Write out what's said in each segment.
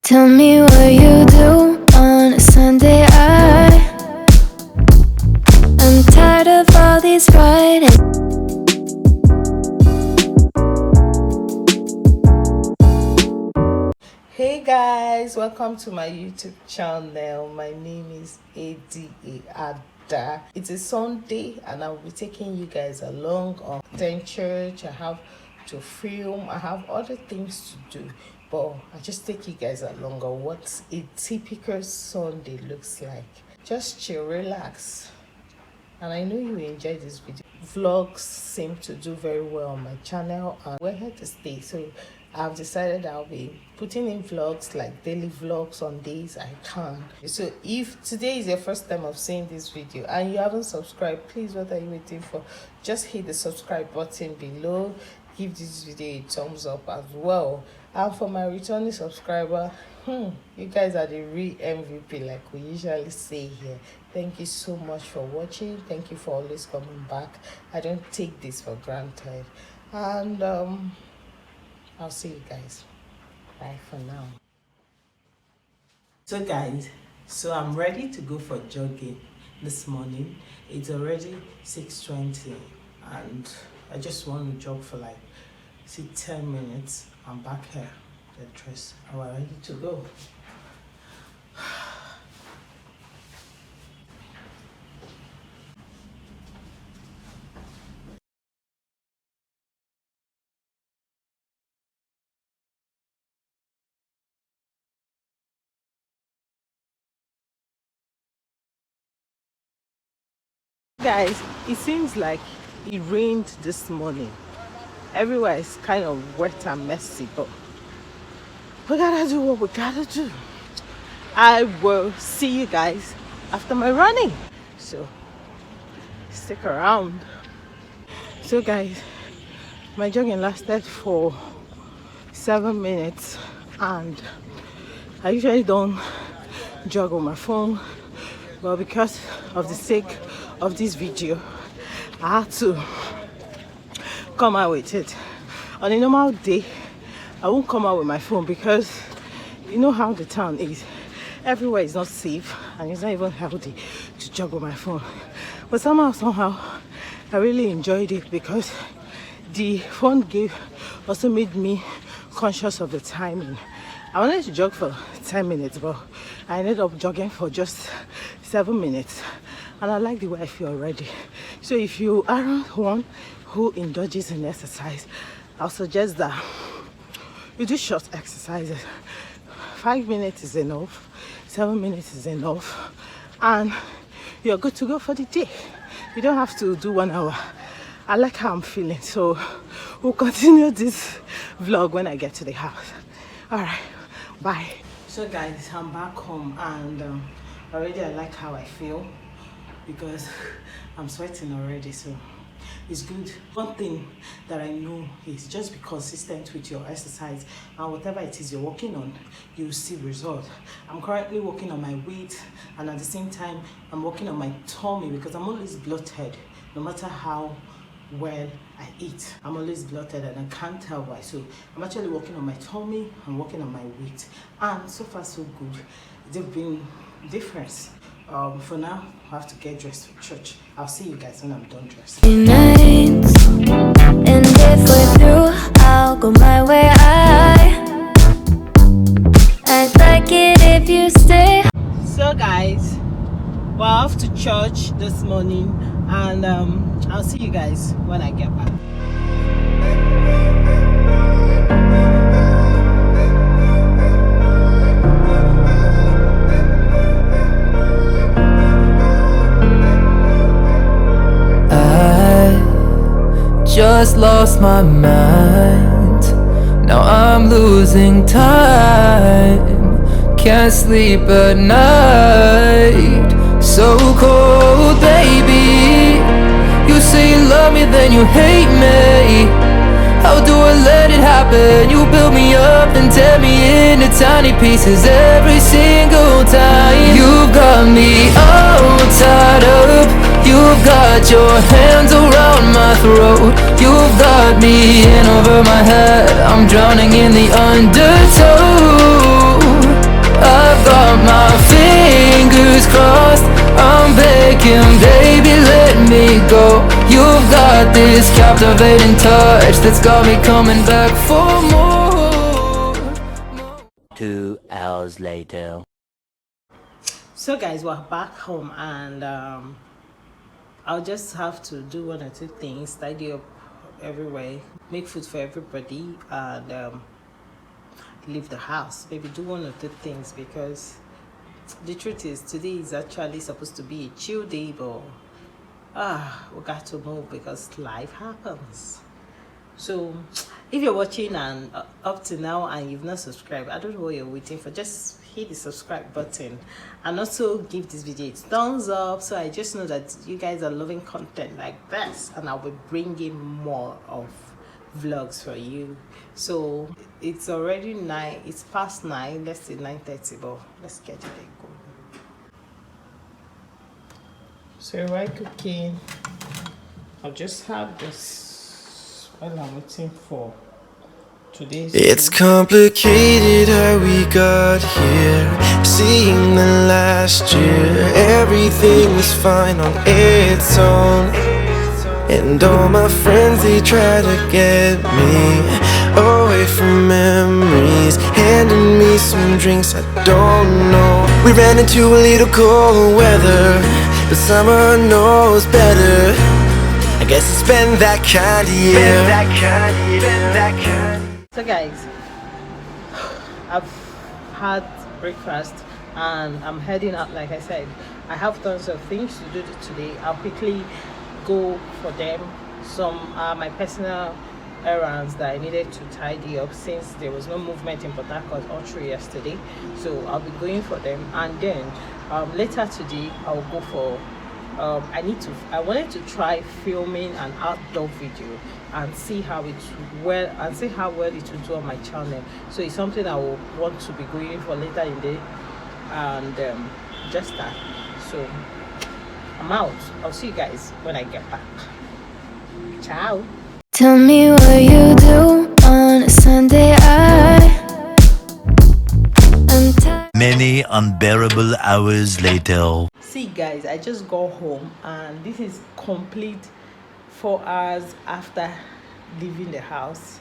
Tell me what you do on a Sunday. I'm tired of all these Fridays. Hey guys, welcome to my YouTube channel. My name is Adaku. It's a Sunday and I'll be taking you guys along on church. I have to film, I have other things to do, but I'll just take you guys along on what a typical Sunday looks like. Just chill, relax, and I know you enjoy this video. Vlogs seem to do very well on my channel and we're here to stay, so I've decided I'll be putting in vlogs, like daily vlogs on days I can. So if today is your first time of seeing this video and you haven't subscribed, please, what are you waiting for? Just hit the subscribe button below. Give this video a thumbs up as well. And for my returning subscriber, you guys are the real MVP, like we usually say here. Thank you so much for watching. Thank you for always coming back. I don't take this for granted. And I'll see you guys. Bye for now. So guys, I'm ready to go for jogging this morning. It's already 6:20 and I just want to jog for like 10 minutes. I'm back here, get dressed, and we're ready to go. Guys, it seems like it rained this morning. Everywhere is kind of wet and messy, but we gotta do what we gotta do. I will see you guys after my running, so stick around. So guys, my jogging lasted for 7 minutes and I usually don't jog on my phone, but because of the sake of this video I had to come out with it. On a normal day I won't come out with my phone because you know how the town is. Everywhere is not safe and it's not even healthy to jog on my phone, but somehow I really enjoyed it because the phone also made me conscious of the timing. I wanted to jog for 10 minutes, but I ended up jogging for just 7 minutes and I like the way I feel already. So if you aren't one who indulges in exercise, I'll suggest that you do short exercises. 5 minutes is enough, 7 minutes is enough, and you're good to go for the day. You don't have to do 1 hour. I like how I'm feeling, so we'll continue this vlog when I get to the house. All right, bye. So guys, I'm back home and already I like how I feel because I'm sweating already, so it's good. One thing that I know is just be consistent with your exercise and whatever it is you're working on, you'll see results. I'm currently working on my weight and at the same time I'm working on my tummy because I'm always bloated. No matter how well I eat, I'm always bloated and I can't tell why. So I'm actually working on my tummy, I'm working on my weight, and so far so good. There've been difference. For now I have to get dressed for church. I'll see you guys when I'm done dressing. Nights, and if we're through, I'll go my way. I'd like it if you stay. So guys, we're off to church this morning and I'll see you guys when I get back. Just lost my mind. Now I'm losing time. Can't sleep at night. So cold, baby. You say you love me, then you hate me. How do I let it happen? You build me up and tear me into tiny pieces every single time. You've got me all tied up. You've got your hands around my throat. You've got me in over my head. I'm drowning in the undertow. got this captivating touch that's got me coming back for more. 2 hours later. So guys, we're back home, and I'll just have to do one or two things, tidy up everywhere, make food for everybody, and leave the house. Maybe do one or two things, because the truth is today is actually supposed to be a chill day, but we got to move because life happens. So if you're watching and up to now and you've not subscribed, I don't know what you're waiting for. Just hit the subscribe button, and also give this video a thumbs up, so I just know that you guys are loving content like this, and I'll be bringing more of vlogs for you. So it's already 9, it's past 9, let's say 9:30, but let's get it going. So while cooking, I'll just have this while I'm waiting for today's It's food. complicated how we got here. Seeing the last year, everything was fine on its own. And all my friends, they try to get me away from memories, handing me some drinks I don't know. We ran into a little cold weather, but summer knows better. I guess it's been that kind of year. So guys, I've had breakfast and I'm heading out. Like I said, I have tons of things to do today. I'll quickly go for them. Some are my personal errands that I needed to tidy up, since there was no movement in Port Harcourt all through yesterday. So I'll be going for them, and then later today I'll go for I wanted to try filming an outdoor video and see how well it will do on my channel. So it's something I will want to be going for later in the day, and just that. So I'm out. I'll see you guys when I get back. Ciao. Tell me what you do on a Sunday. I'm tired. Many unbearable hours later. See guys, I just got home, and this is complete 4 hours after leaving the house.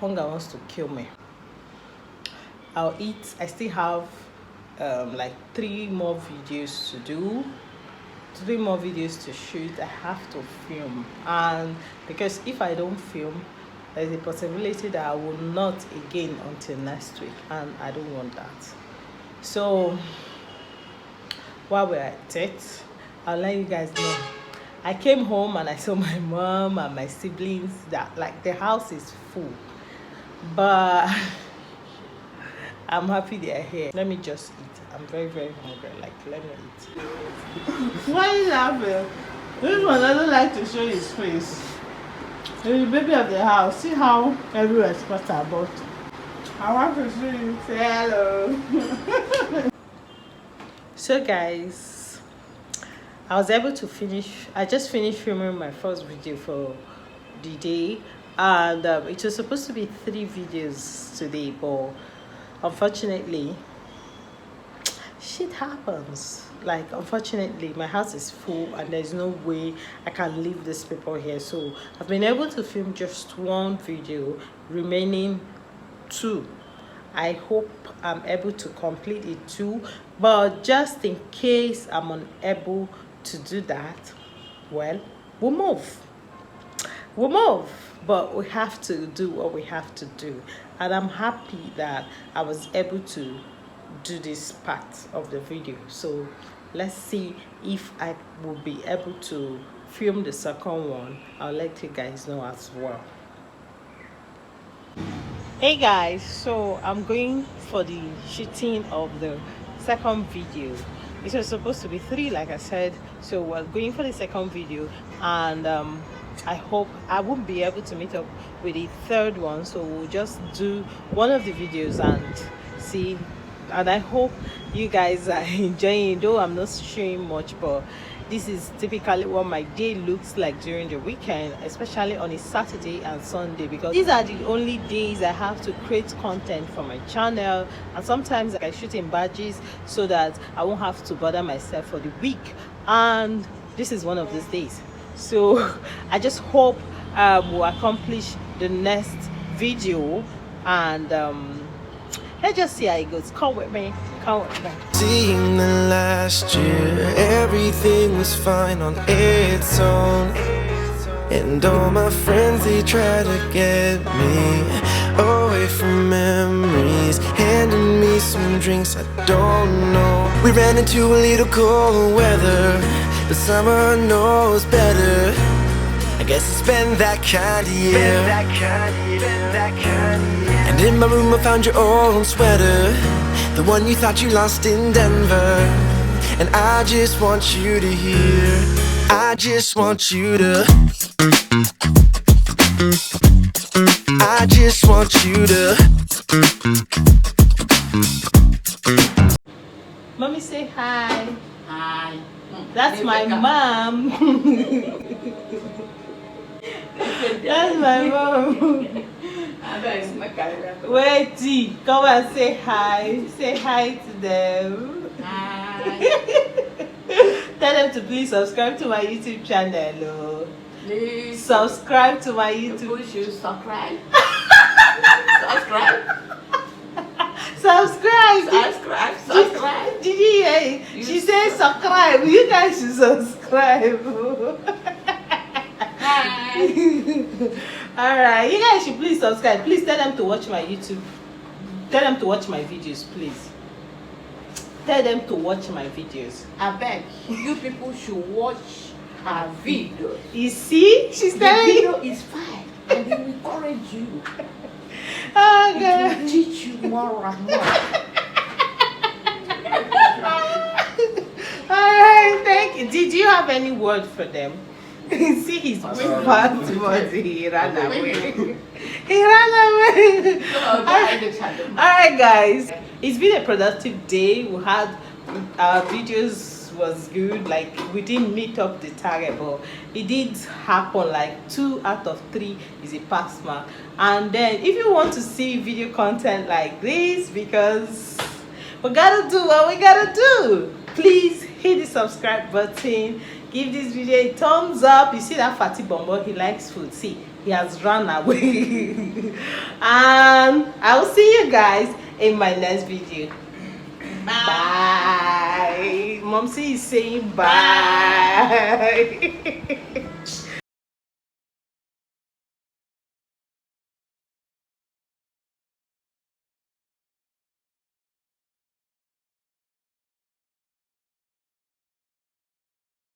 Hunger wants to kill me. I'll eat. I still have like 3 more videos to do, 3 more videos to shoot. I have to film, and because if I don't film, there's a possibility that I will not again until next week, and I don't want that. So while we're at it, I'll let you guys know. I came home and I saw my mom and my siblings, that like the house is full, but I'm happy they are here. Let me just eat. I'm very, very hungry. Like, let me eat. Why is laughing? This one doesn't like to show his face. He's the baby of the house. See how everywhere is scattered, but I want to see you. Say hello. So guys, I was able to finish. I just finished filming my first video for the day, and it was supposed to be 3 videos today, but unfortunately shit happens. Like, unfortunately my house is full and there's no way I can leave these people here. So I've been able to film just 1 video, remaining 2. I hope I'm able to complete it too, but just in case I'm unable to do that, well, we'll move, but we have to do what we have to do. And I'm happy that I was able to do this part of the video. So let's see if I will be able to film the second one. I'll let you guys know as well. Hey guys, so I'm going for the shooting of the second video. It was supposed to be 3, like I said, so we're going for the second video, and I hope I won't be able to meet up with the third one, so we'll just do one of the videos and see. And I hope you guys are enjoying, though I'm not showing much, but this is typically what my day looks like during the weekend, especially on a Saturday and Sunday, because these are the only days I have to create content for my channel. And sometimes I shoot in batches so that I won't have to bother myself for the week, and this is one of those days. So I just hope we'll accomplish the next video, and let's just see how it goes. Come with me, come with me. Seeing the last year, everything was fine on its own. And all my friends, they try to get me away from memories, handing me some drinks I don't know. We ran into a little cold weather, but summer knows better. I guess it's been that kind of year. And in my room I found your old sweater, the one you thought you lost in Denver. And I just want you to hear, I just want you to, I just want you to. Mommy, say hi. Hi. That's my mom. That's my mom. Wait, T, come and say hi. Say hi to them. Hi. Tell them to please subscribe to my YouTube channel. Oh. Please Subscribe to my YouTube. push you subscribe. Subscribe. Subscribe. Subscribe. Did you hear it? She said subscribe. You guys should subscribe. Hi. Alright, you guys should please subscribe. Please tell them to watch my YouTube. Tell them to watch my videos, please. Tell them to watch my videos. I beg you people should watch her video. You see? She's The telling video you. is fine and it will encourage you. Oh It God. will teach you more and more. Alright, thank you. Did you have any word for them? See, he's going back towards it. He ran away. He ran away. Alright, guys. It's been a productive day. We had our videos was good. Like, we didn't meet up the target, but it did happen. Like 2 out of 3 is a pass mark. And then if you want to see video content like this, because we gotta do what we gotta do, please hit the subscribe button, give this video a thumbs up. You see that fatty bumbo, he likes food. See, he has run away. And I will see you guys in my next video. Bye. Momsy is saying bye.